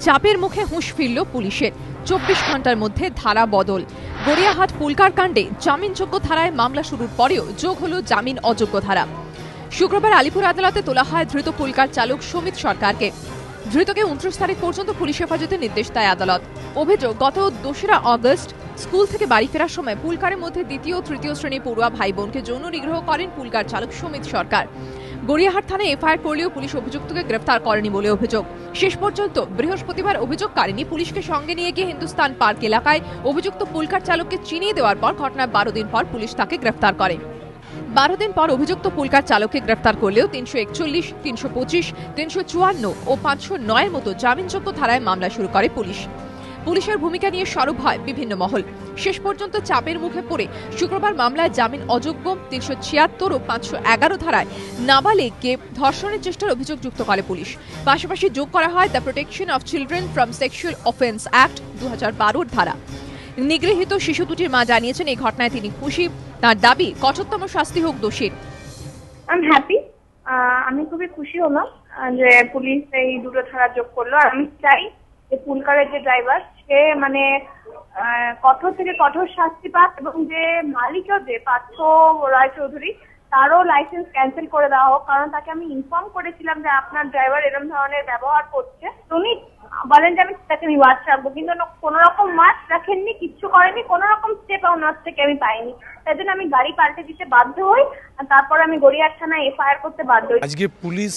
চাপের মুখে হুঁশ ফিরল পুলিশের। 24 ঘন্টার মধ্যে ধারা বদল। গড়িয়াহাট পুলকার কাণ্ডে জামিনযোগ্য ধারায় মামলা শুরুর পরেও যোগ হল জামিন অযোগ্য ধারা। শুক্রবার আলিপুর আদালতে তোলা হয় ধৃত পুলকার চালক সুমিত সরকারকে। ধৃতকে 29 তারিখ পর্যন্ত পুলিশ হেফাজতে নির্দেশ দেয় আদালত। অভিযোগ, গত 2 আগস্ট স্কুল থেকে বাড়ি ফেরার সময় পুলকারের মধ্যে দ্বিতীয় ও তৃতীয় শ্রেণী পড়ুয়া ভাই বোনকে যৌন নিগ্রহ করেন পুলকার চালক সুমিত সরকার। গড়িয়াহাট থানায় এফআইআর করলেও পুলিশ অভিযুক্তকে গ্রেফতার করেনি বলে অভিযোগ। শেষ পর্যন্ত বৃহস্পতিবার অভিযোগকারিনী পুলিশকে সঙ্গে নিয়ে গিয়ে হিন্দুস্তান পার্ক এলাকায় অভিযুক্ত পুলকার চালককে চিনিয়ে দেওয়ার পর ঘটনার 12 দিন পর পুলিশ তাকে গ্রেফতার করে। 12 দিন পর অভিযুক্ত পুলকার চালককে গ্রেফতার করলেও 341, 325, 354 ও 509 এর মতো জামিনযোগ্য ধারায় মামলা শুরু করে পুলিশ। পুলিশের ভূমিকা নিয়ে সরব হয় বিভিন্ন মহল। শেষ পর্যন্ত চাপের মুখে পড়ে শুক্রবার মামলায় জামিন অযোগ্য 376 ও 511 ধারায় নাবালিগকে ধর্ষণের চেষ্টার অভিযোগ যুক্ত করে পুলিশ। পাশাপাশি যোগ করা হয় the protection of children from sexual offence act 2012 ধারা। নিগৃহীত শিশু দুটির মা জানিয়েছেন এই ঘটনায় তিনি খুশি। তার দাবি কঠোরতম শাস্তি হোক দোষীর। আমি খুবই খুশি হলাম যে পুলিশ এই দুটো ধারা যোগ করলো। আমি চাই যে পুলকারের যে ড্রাইভার সে কঠোর থেকে কঠোর শাস্তি পাক, এবং যে মালিকও যে পার্থ রায় চৌধুরী তারও লাইসেন্স ক্যান্সেল করে দেওয়া হোক। কারণ তাকে আমি ইনফর্ম করেছিলাম যে আপনার ড্রাইভার এরকম ধরনের ব্যবহার করছে। উনি বলেন যে আমি তাকে ওয়াচ রাখবো, কিন্তু কোন রকম ওয়াচ রাখেননি, কিচ্ছু করেনি, কোন রকম স্টেপ ওনার থেকে আমি পাইনি। তাই জন্য আমি গাড়ি পাল্টে দিতে বাধ্য হই, আর তারপর আমি গড়িয়াহাট থানায় এফআইআর করতে বাধ্য হই। আজকে পুলিশ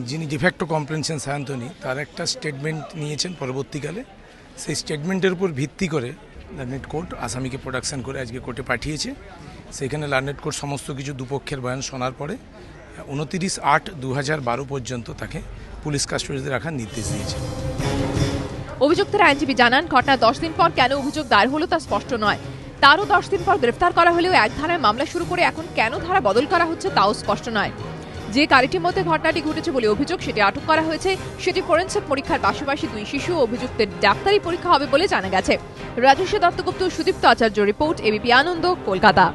যিনি ডিফ্যাক্টো কমপ্লেনশন সায়ন্তনী তার একটা স্টেটমেন্ট নিয়েছেন পরবর্তীকালে। সেই স্টেটমেন্টের উপর ভিত্তি করে লার্নেড কোর্ট আসামিকে প্রোডাকশন করে আজকে কোর্টে পাঠিয়েছে। সেখানে লার্নেড কোর্ট সমস্ত কিছু দুপক্ষের বয়ান শোনার পরে 29/8/2012 পর্যন্ত তাকে পুলিশ কাস্টডিতে রাখার নির্দেশ দিয়েছে। অভিযুক্তের আইনজীবী জানান, ঘটনা 10 দিন পর কেন অভিযোগ দায়ের হলো তা স্পষ্ট নয়। তারও 10 দিন পর গ্রেফতার করা হলেও এক ধারায় মামলা শুরু করে এখন কেন ধারা বদল করা হচ্ছে তাও স্পষ্ট নয়। যে গাড়িটির মধ্যে ঘটনাটি ঘটেছে বলে অভিযোগ সেটি আটক করা হয়েছে। সেটি ফরেনসিক পরীক্ষার পাশাপাশি 2 শিশু অভিযুক্তের ডাক্তারি পরীক্ষা হবে বলে জানা গেছে। রাজস্ব দত্তগুপ্ত, সুদীপ্ত আচার্য রিপোর্ট, এবিপি আনন্দ, কলকাতা।